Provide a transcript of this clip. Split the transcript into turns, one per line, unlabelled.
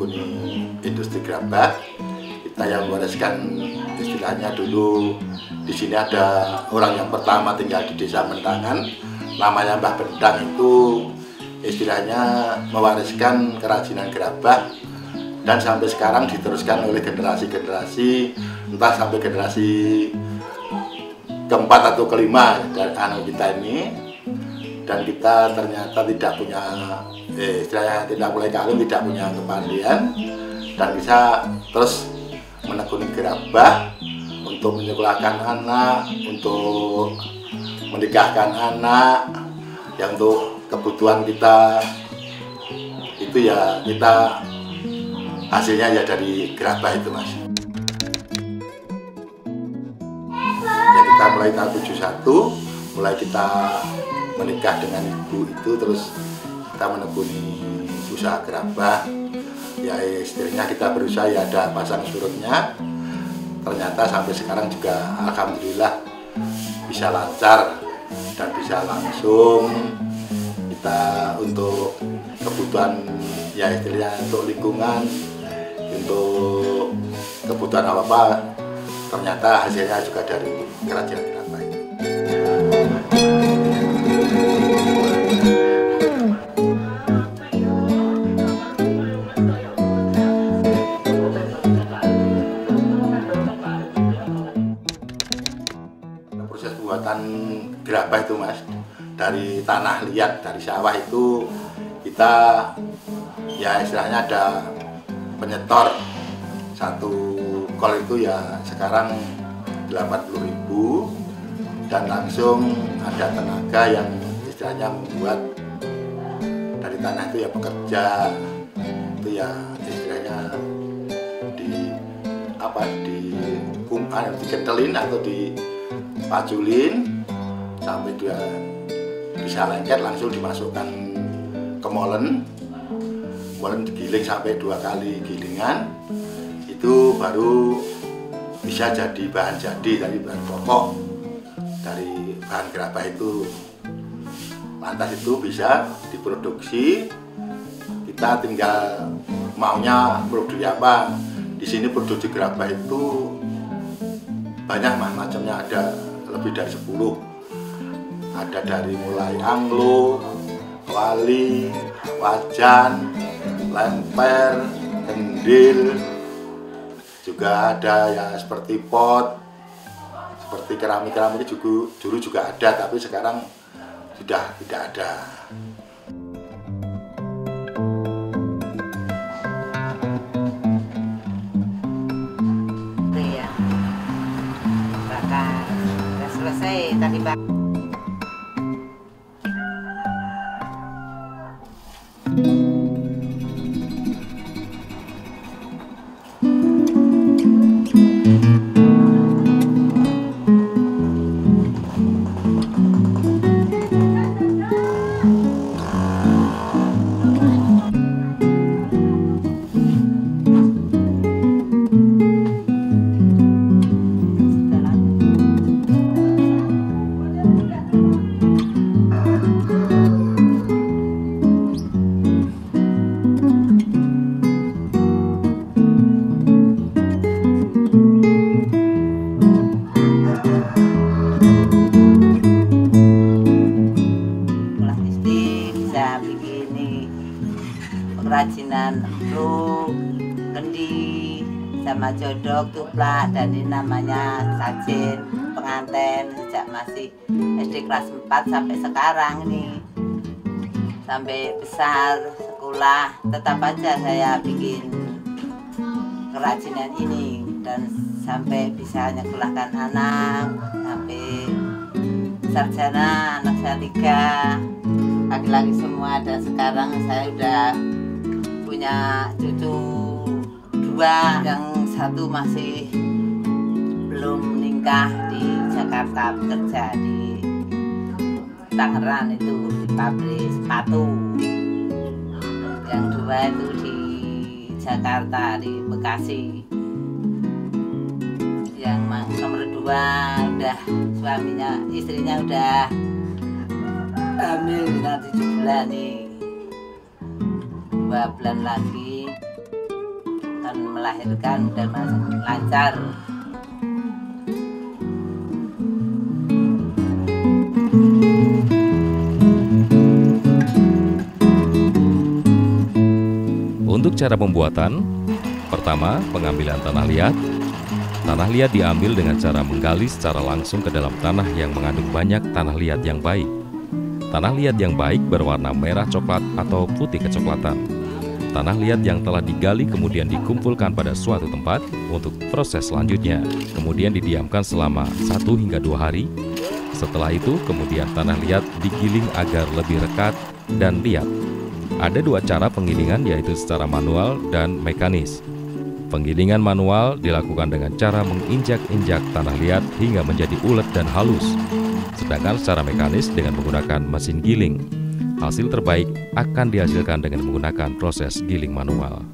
menekuni industri gerabah. Kita yang mewariskan istilahnya dulu di sini ada orang yang pertama tinggal di desa Mentangan, namanya Mbah Bendang, itu istilahnya mewariskan kerajinan gerabah dan sampai sekarang diteruskan oleh generasi-generasi, entah sampai generasi keempat atau kelima dari kita ini. Dan kita ternyata tidak punya istilahnya tidak mulai kawin, tidak punya kepandaian, dan bisa terus menekuni gerabah untuk menyekolahkan anak, untuk menikahkan anak, yang untuk kebutuhan kita itu ya kita hasilnya ya dari gerabah itu, Mas. Ya kita mulai tahun 71 mulai kita menikah dengan ibu itu, terus kita menekuni usaha gerabah. Ya istilahnya kita berusaha ya ada pasang surutnya. Ternyata sampai sekarang juga alhamdulillah bisa lancar dan bisa langsung kita untuk kebutuhan ya istilahnya untuk lingkungan, untuk kebutuhan apa-apa, ternyata hasilnya juga dari kerajinan gerabah itu. Proses pembuatan gerabah itu, Mas, dari tanah liat, dari sawah itu kita ya istilahnya ada penyetor. Satu kol itu ya sekarang 80.000, dan langsung ada tenaga yang istilahnya membuat dari tanah itu ya pekerja itu ya istilahnya di apa, di kumpan, dikentelin atau dipaculin sampai dia bisa lengket, langsung dimasukkan ke molen digiling sampai 2 kali gilingan, itu baru bisa jadi bahan jadi dari bahan pokok dari bahan gerabah itu. Lantas itu bisa diproduksi, kita tinggal maunya produksi apa. Di sini produksi gerabah itu banyak macamnya, ada lebih dari 10. Ada dari mulai anglo, wali, wajan, lemper, kendil, juga ada ya seperti pot, seperti keramik itu dulu juga ada, tapi sekarang sudah tidak ada.
Ya, bakar. Sudah selesai tadi, Pak. Kerajinan empuk, kendi, sama jodok, tuplak, dan ini namanya sajen pengantin sejak masih SD kelas 4 sampai sekarang nih, sampai besar sekolah tetap aja saya bikin kerajinan ini, dan sampai bisa nyekolahkan anak sampai sarjana, anak saya 3 laki-laki semua, dan sekarang saya udah punya cucu 2, yang 1 masih belum nikah di Jakarta, bekerja di Tangerang itu di pabrik sepatu. Yang 2 itu di Jakarta, di Bekasi. Yang nomor 2 udah istrinya udah hamil, nanti 7 bulan nih, 2 bulan lagi. akan melahirkan dan lancar.
Untuk cara pembuatan, pertama pengambilan tanah liat. Tanah liat diambil dengan cara menggali secara langsung ke dalam tanah yang mengandung banyak tanah liat yang baik. Tanah liat yang baik berwarna merah coklat atau putih kecoklatan. Tanah liat yang telah digali kemudian dikumpulkan pada suatu tempat untuk proses selanjutnya. Kemudian didiamkan selama 1 hingga 2 hari. Setelah itu kemudian tanah liat digiling agar lebih rekat dan liat. Ada 2 cara penggilingan, yaitu secara manual dan mekanis. Penggilingan manual dilakukan dengan cara menginjak-injak tanah liat hingga menjadi ulet dan halus. Sedangkan secara mekanis dengan menggunakan mesin giling. Hasil terbaik akan dihasilkan dengan menggunakan proses giling manual.